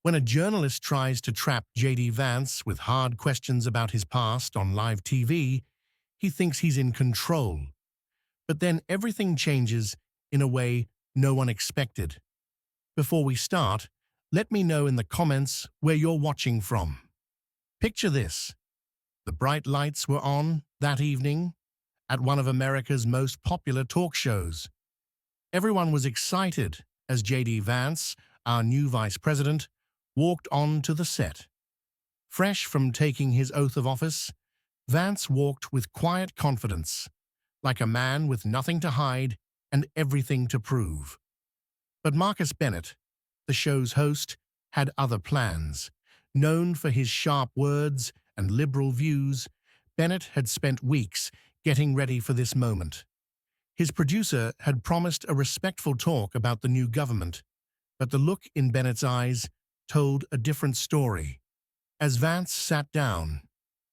When a journalist tries to trap J.D. Vance with hard questions about his past on live TV, he thinks he's in control. But then everything changes in a way no one expected. Before we start, let me know in the comments where you're watching from. Picture this. The bright lights were on that evening at one of America's most popular talk shows. Everyone was excited as J.D. Vance, our new vice president, walked on to the set. Fresh from taking his oath of office, Vance walked with quiet confidence, like a man with nothing to hide and everything to prove. But Marcus Bennett, the show's host, had other plans. Known for his sharp words and liberal views, Bennett had spent weeks getting ready for this moment. His producer had promised a respectful talk about the new government, but the look in Bennett's eyes told a different story. As Vance sat down,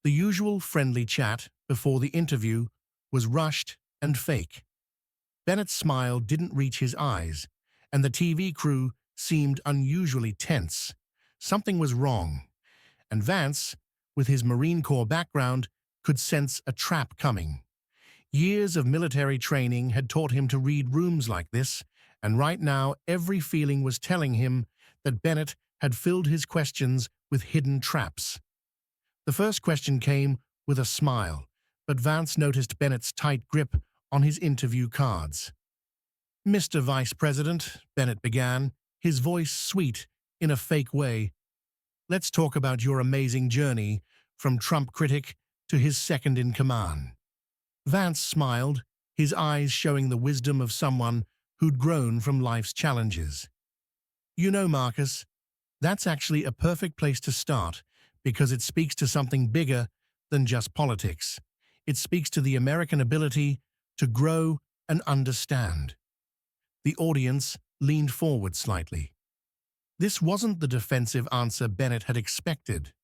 the usual friendly chat before the interview was rushed and fake. Bennett's smile didn't reach his eyes, and the TV crew seemed unusually tense. Something was wrong, and Vance, with his Marine Corps background, could sense a trap coming. Years of military training had taught him to read rooms like this, and right now every feeling was telling him that Bennett had filled his questions with hidden traps. The first question came with a smile, but Vance noticed Bennett's tight grip on his interview cards. "Mr. Vice President," Bennett began, his voice sweet in a fake way, "let's talk about your amazing journey from Trump critic to his second-in-command." Vance smiled, his eyes showing the wisdom of someone who'd grown from life's challenges. "You know, Marcus, that's actually a perfect place to start because it speaks to something bigger than just politics. It speaks to the American ability to grow and understand." The audience leaned forward slightly. This wasn't the defensive answer Bennett had expected.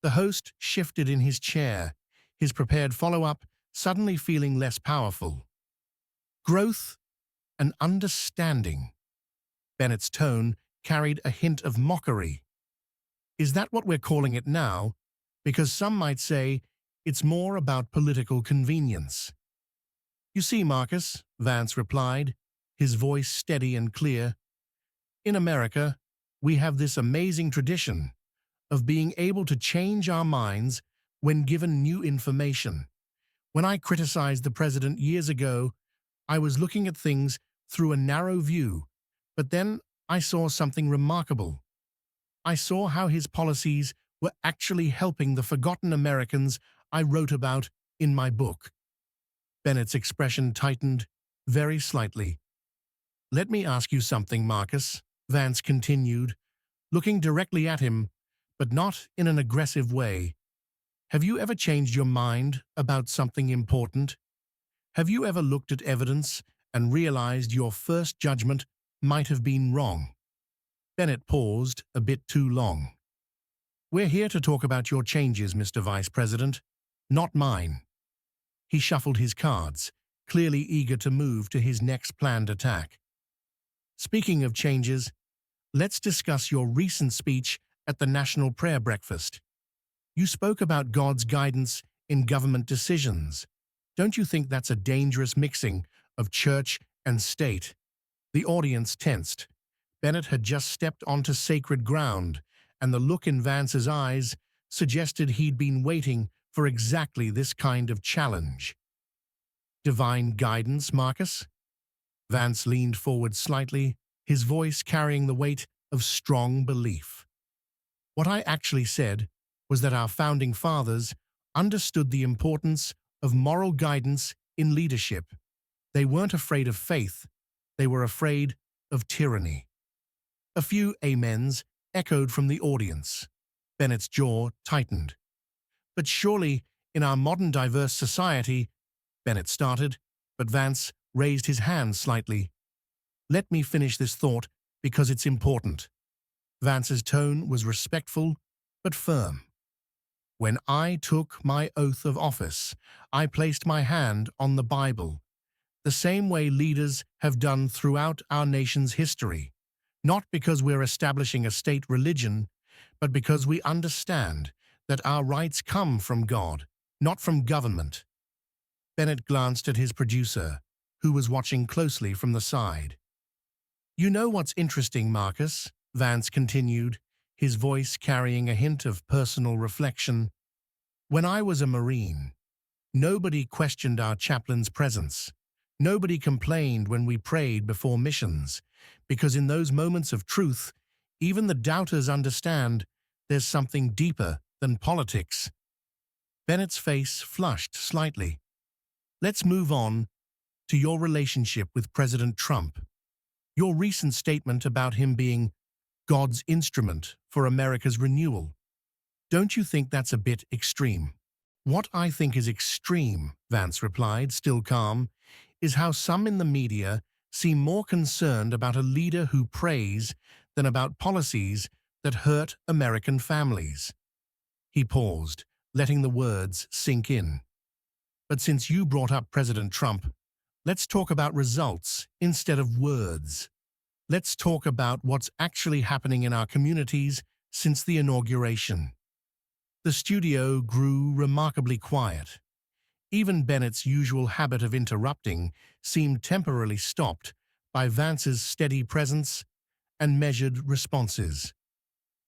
The host shifted in his chair, his prepared follow-up suddenly feeling less powerful. "Growth and understanding." Bennett's tone carried a hint of mockery. "Is that what we're calling it now? Because some might say it's more about political convenience." "You see, Marcus," Vance replied, his voice steady and clear, "in America, we have this amazing tradition of being able to change our minds when given new information. When I criticized the president years ago, I was looking at things through a narrow view, but then I saw something remarkable. I saw how his policies were actually helping the forgotten Americans I wrote about in my book." Bennett's expression tightened very slightly. "Let me ask you something, Marcus," Vance continued, looking directly at him, but not in an aggressive way. "Have you ever changed your mind about something important? Have you ever looked at evidence and realized your first judgment might have been wrong?" Bennett paused a bit too long. "We're here to talk about your changes, Mr. Vice President, not mine." He shuffled his cards, clearly eager to move to his next planned attack. "Speaking of changes, let's discuss your recent speech at the National Prayer Breakfast. You spoke about God's guidance in government decisions. Don't you think that's a dangerous mixing of church and state?" The audience tensed. Bennett had just stepped onto sacred ground, and the look in Vance's eyes suggested he'd been waiting for exactly this kind of challenge. "Divine guidance, Marcus?" Vance leaned forward slightly, his voice carrying the weight of strong belief. "What I actually said was that our founding fathers understood the importance of moral guidance in leadership. They weren't afraid of faith, they were afraid of tyranny." A few amens echoed from the audience. Bennett's jaw tightened. "But surely, in our modern diverse society," Bennett started, but Vance raised his hand slightly. "Let me finish this thought because it's important." Vance's tone was respectful but firm. "When I took my oath of office, I placed my hand on the Bible, the same way leaders have done throughout our nation's history. Not because we're establishing a state religion, but because we understand that our rights come from God, not from government. Bennett glanced at his producer, who was watching closely from the side. You know what's interesting, Marcus? Vance continued, his voice carrying a hint of personal reflection. When I was a Marine, nobody questioned our chaplain's presence. Nobody complained when we prayed before missions, because in those moments of truth, even the doubters understand there's something deeper than politics. Bennett's face flushed slightly. Let's move on to your relationship with President Trump. Your recent statement about him being God's instrument for America's renewal. Don't you think that's a bit extreme? What I think is extreme, Vance replied, still calm, is how some in the media seem more concerned about a leader who prays than about policies that hurt American families. He paused, letting the words sink in. But since you brought up President Trump, let's talk about results instead of words. Let's talk about what's actually happening in our communities since the inauguration. The studio grew remarkably quiet. Even Bennett's usual habit of interrupting seemed temporarily stopped by Vance's steady presence and measured responses.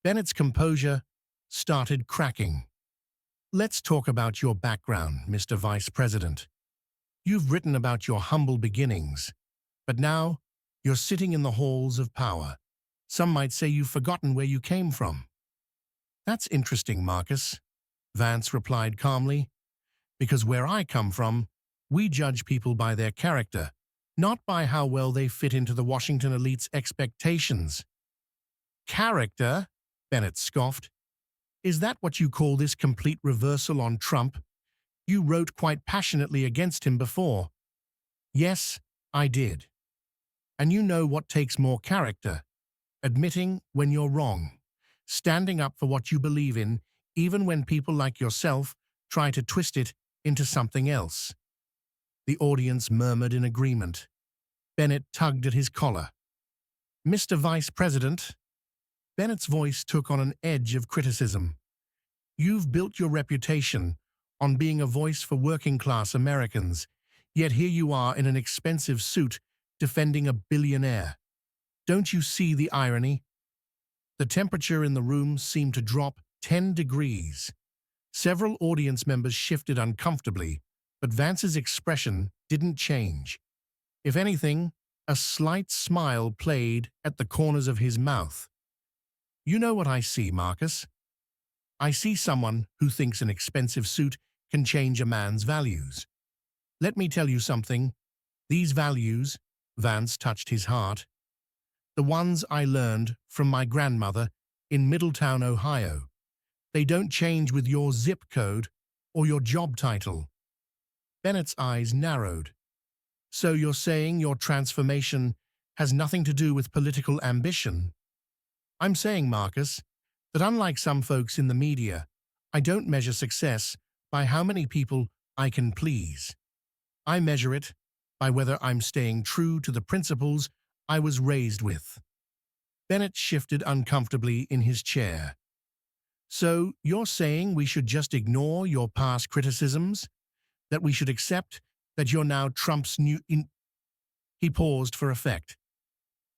Bennett's composure started cracking. Let's talk about your background, Mr. Vice President. You've written about your humble beginnings, but now you're sitting in the halls of power. Some might say you've forgotten where you came from. That's interesting, Marcus, Vance replied calmly, because where I come from, we judge people by their character, not by how well they fit into the Washington elite's expectations. Character? Bennett scoffed. Is that what you call this complete reversal on Trump? You wrote quite passionately against him before. Yes, I did. And you know what takes more character? Admitting when you're wrong. Standing up for what you believe in, even when people like yourself try to twist it into something else. The audience murmured in agreement. Bennett tugged at his collar. Mr. Vice President, Bennett's voice took on an edge of criticism. You've built your reputation on being a voice for working-class Americans, yet here you are in an expensive suit defending a billionaire. Don't you see the irony? The temperature in the room seemed to drop 10 degrees. Several audience members shifted uncomfortably, but Vance's expression didn't change. If anything, a slight smile played at the corners of his mouth. You know what I see, Marcus? I see someone who thinks an expensive suit can change a man's values. Let me tell you something. These values, Vance touched his heart, the ones I learned from my grandmother in Middletown, Ohio. They don't change with your zip code or your job title. Bennett's eyes narrowed. So you're saying your transformation has nothing to do with political ambition? I'm saying, Marcus, that unlike some folks in the media, I don't measure success by how many people I can please. I measure it by whether I'm staying true to the principles I was raised with. Bennett shifted uncomfortably in his chair. So you're saying we should just ignore your past criticisms? That we should accept that you're now Trump's new He paused for effect.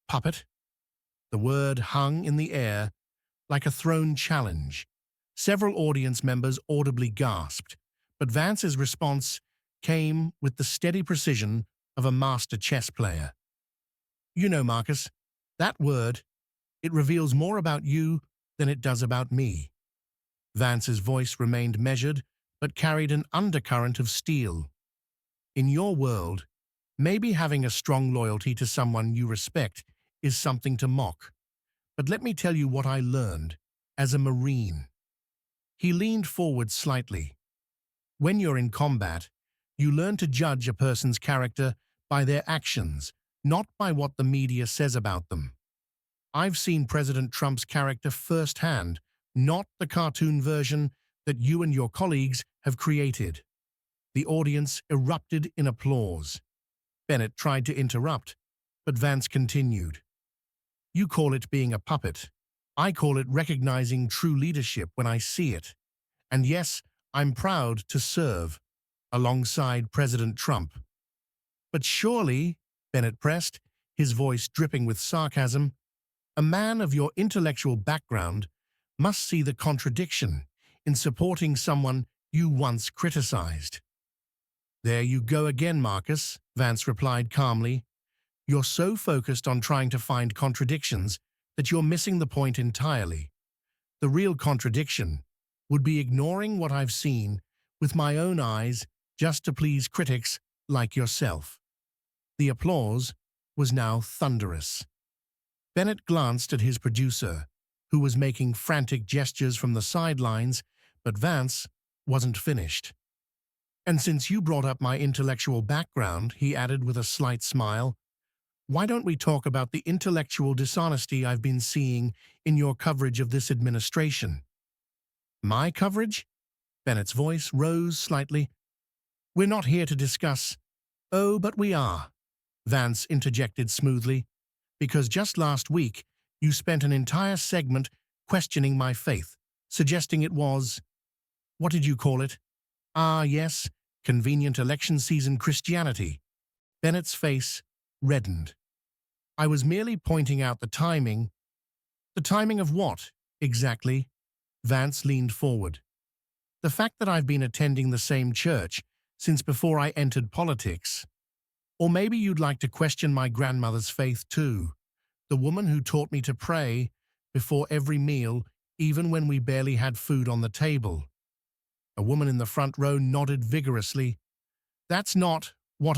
Puppet? The word hung in the air like a thrown challenge. Several audience members audibly gasped, but Vance's response came with the steady precision of a master chess player. You know, Marcus, that word, it reveals more about you than it does about me. Vance's voice remained measured, but carried an undercurrent of steel. In your world, maybe having a strong loyalty to someone you respect is something to mock. But let me tell you what I learned as a Marine. He leaned forward slightly. When you're in combat, you learn to judge a person's character by their actions, not by what the media says about them. I've seen President Trump's character firsthand, not the cartoon version that you and your colleagues have created. The audience erupted in applause. Bennett tried to interrupt, but Vance continued. You call it being a puppet. I call it recognizing true leadership when I see it. And yes, I'm proud to serve alongside President Trump. But surely, Bennett pressed, his voice dripping with sarcasm, a man of your intellectual background must see the contradiction in supporting someone you once criticized. There you go again, Marcus, Vance replied calmly. You're so focused on trying to find contradictions that you're missing the point entirely. The real contradiction would be ignoring what I've seen with my own eyes just to please critics like yourself. The applause was now thunderous. Bennett glanced at his producer, who was making frantic gestures from the sidelines, but Vance wasn't finished. And since you brought up my intellectual background, he added with a slight smile, why don't we talk about the intellectual dishonesty I've been seeing in your coverage of this administration? My coverage? Bennett's voice rose slightly. We're not here to discuss. Oh, but we are, Vance interjected smoothly, because just last week you spent an entire segment questioning my faith, suggesting it was, what did you call it? Ah, yes, convenient election season Christianity. Bennett's face reddened. I was merely pointing out the timing. The timing of what, exactly? Vance leaned forward. The fact that I've been attending the same church since before I entered politics. Or maybe you'd like to question my grandmother's faith too, the woman who taught me to pray before every meal, even when we barely had food on the table. A woman in the front row nodded vigorously. That's not what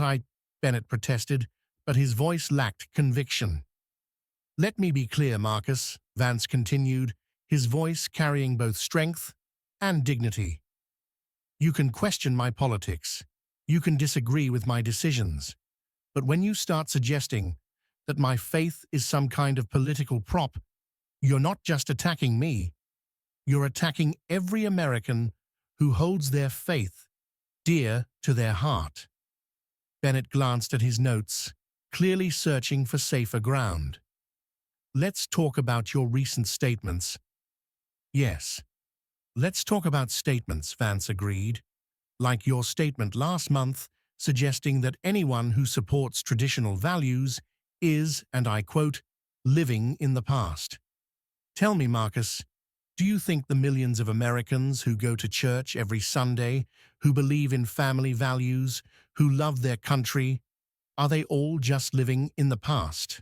Bennett protested, but his voice lacked conviction. Let me be clear, Marcus, Vance continued, his voice carrying both strength and dignity. You can question my politics. You can disagree with my decisions. But when you start suggesting that my faith is some kind of political prop, you're not just attacking me. You're attacking every American who holds their faith dear to their heart. Bennett glanced at his notes, clearly searching for safer ground. Let's talk about your recent statements. Yes, let's talk about statements, Vance agreed, like your statement last month suggesting that anyone who supports traditional values is, and I quote, living in the past. Tell me, Marcus, do you think the millions of Americans who go to church every Sunday, who believe in family values, who love their country, are they all just living in the past?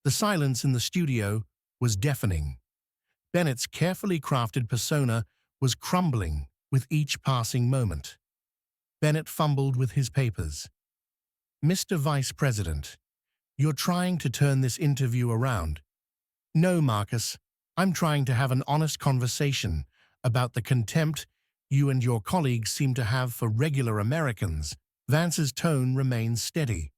The silence in the studio was deafening. Bennett's carefully crafted persona was crumbling with each passing moment. Bennett fumbled with his papers. Mr. Vice President, you're trying to turn this interview around. No, Marcus, I'm trying to have an honest conversation about the contempt you and your colleagues seem to have for regular Americans. Vance's tone remained steady.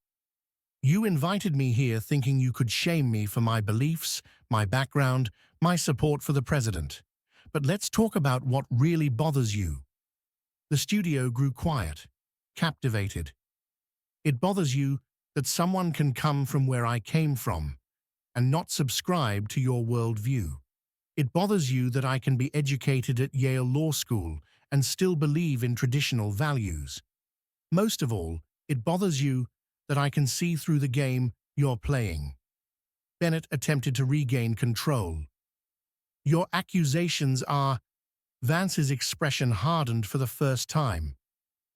You invited me here thinking you could shame me for my beliefs, my background, my support for the president. But let's talk about what really bothers you. The studio grew quiet, captivated. It bothers you that someone can come from where I came from and not subscribe to your worldview. It bothers you that I can be educated at Yale Law School and still believe in traditional values. Most of all, it bothers you that I can see through the game you're playing. Bennett attempted to regain control. Your accusations are... Vance's expression hardened for the first time.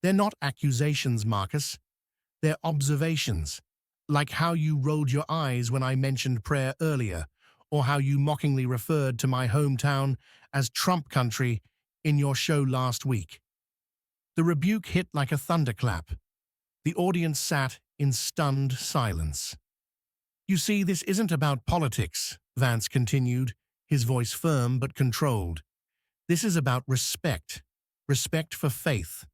They're not accusations, Marcus. They're observations, like how you rolled your eyes when I mentioned prayer earlier, or how you mockingly referred to my hometown as Trump country in your show last week. The rebuke hit like a thunderclap. The audience sat in stunned silence. You see, this isn't about politics, Vance continued, his voice firm but controlled. This is about respect. Respect for faith.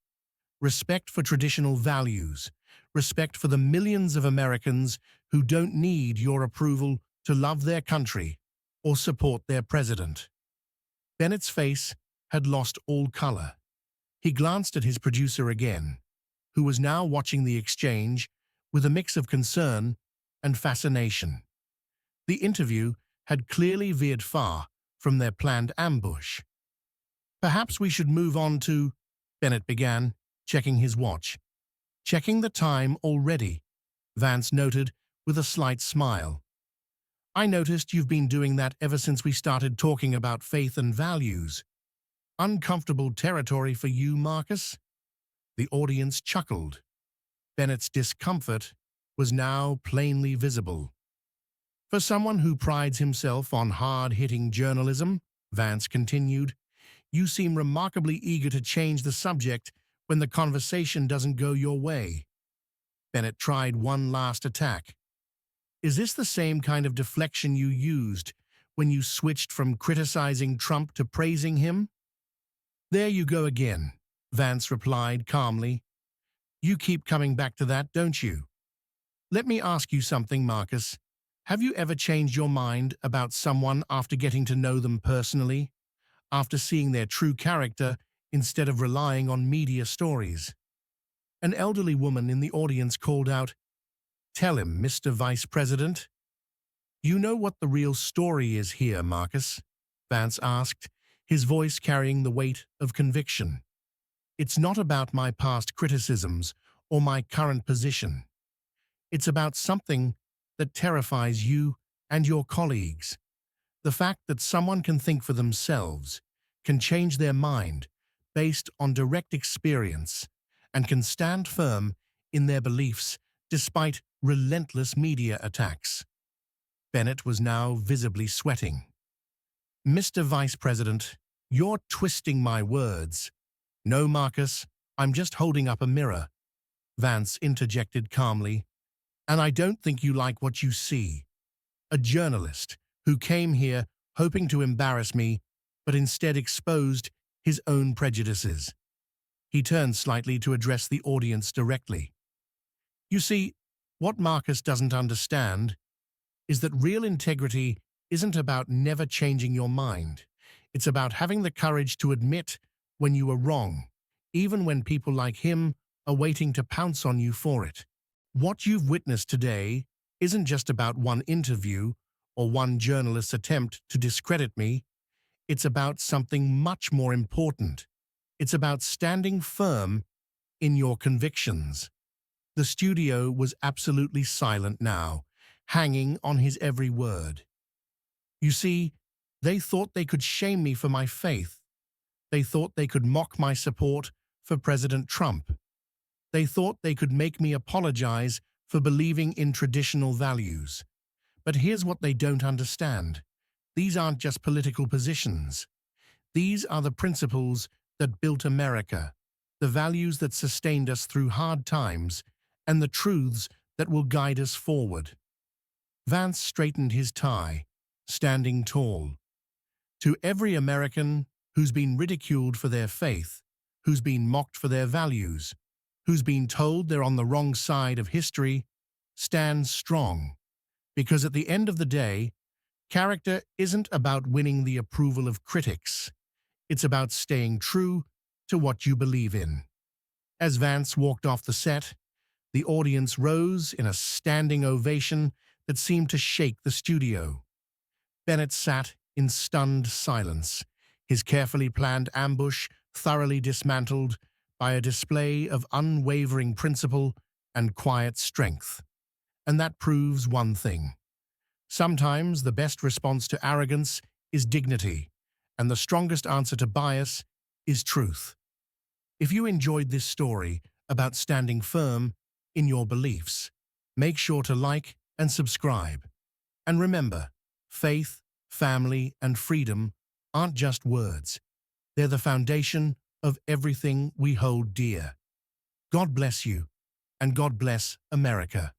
Respect for traditional values. Respect for the millions of Americans who don't need your approval to love their country or support their president. Bennett's face had lost all color. He glanced at his producer again, who was now watching the exchange with a mix of concern and fascination. The interview had clearly veered far from their planned ambush. "Perhaps we should move on to," Bennett began, checking his watch. "Checking the time already," Vance noted with a slight smile. "I noticed you've been doing that ever since we started talking about faith and values. Uncomfortable territory for you, Marcus?" The audience chuckled. Bennett's discomfort was now plainly visible. "For someone who prides himself on hard-hitting journalism," Vance continued, "you seem remarkably eager to change the subject when the conversation doesn't go your way." Bennett tried one last attack. "Is this the same kind of deflection you used when you switched from criticizing Trump to praising him?" "There you go again," Vance replied calmly. "You keep coming back to that, don't you? Let me ask you something, Marcus. Have you ever changed your mind about someone after getting to know them personally, after seeing their true character instead of relying on media stories?" An elderly woman in the audience called out, "Tell him, Mr. Vice President." "You know what the real story is here, Marcus?" Vance asked, his voice carrying the weight of conviction. "It's not about my past criticisms or my current position. It's about something that terrifies you and your colleagues. The fact that someone can think for themselves, can change their mind based on direct experience, and can stand firm in their beliefs despite relentless media attacks." Bennett was now visibly sweating. "Mr. Vice President, you're twisting my words." "No, Marcus, I'm just holding up a mirror," Vance interjected calmly. "And I don't think you like what you see. A journalist who came here hoping to embarrass me, but instead exposed his own prejudices." He turned slightly to address the audience directly. "You see, what Marcus doesn't understand is that real integrity isn't about never changing your mind. It's about having the courage to admit when you are wrong, even when people like him are waiting to pounce on you for it. What you've witnessed today isn't just about one interview or one journalist's attempt to discredit me. It's about something much more important. It's about standing firm in your convictions." The studio was absolutely silent now, hanging on his every word. "You see, they thought they could shame me for my faith. They thought they could mock my support for President Trump. They thought they could make me apologize for believing in traditional values. But here's what they don't understand. These aren't just political positions. These are the principles that built America, the values that sustained us through hard times, and the truths that will guide us forward." Vance straightened his tie, standing tall. "To every American who's been ridiculed for their faith, who's been mocked for their values, who's been told they're on the wrong side of history, stand strong. Because at the end of the day, character isn't about winning the approval of critics. It's about staying true to what you believe in." As Vance walked off the set, the audience rose in a standing ovation that seemed to shake the studio. Bennett sat in stunned silence, his carefully planned ambush thoroughly dismantled by a display of unwavering principle and quiet strength. And that proves one thing. Sometimes the best response to arrogance is dignity, and the strongest answer to bias is truth. If you enjoyed this story about standing firm in your beliefs, make sure to like and subscribe. And remember, faith, family, and freedom aren't just words. They're the foundation of everything we hold dear. God bless you, and God bless America.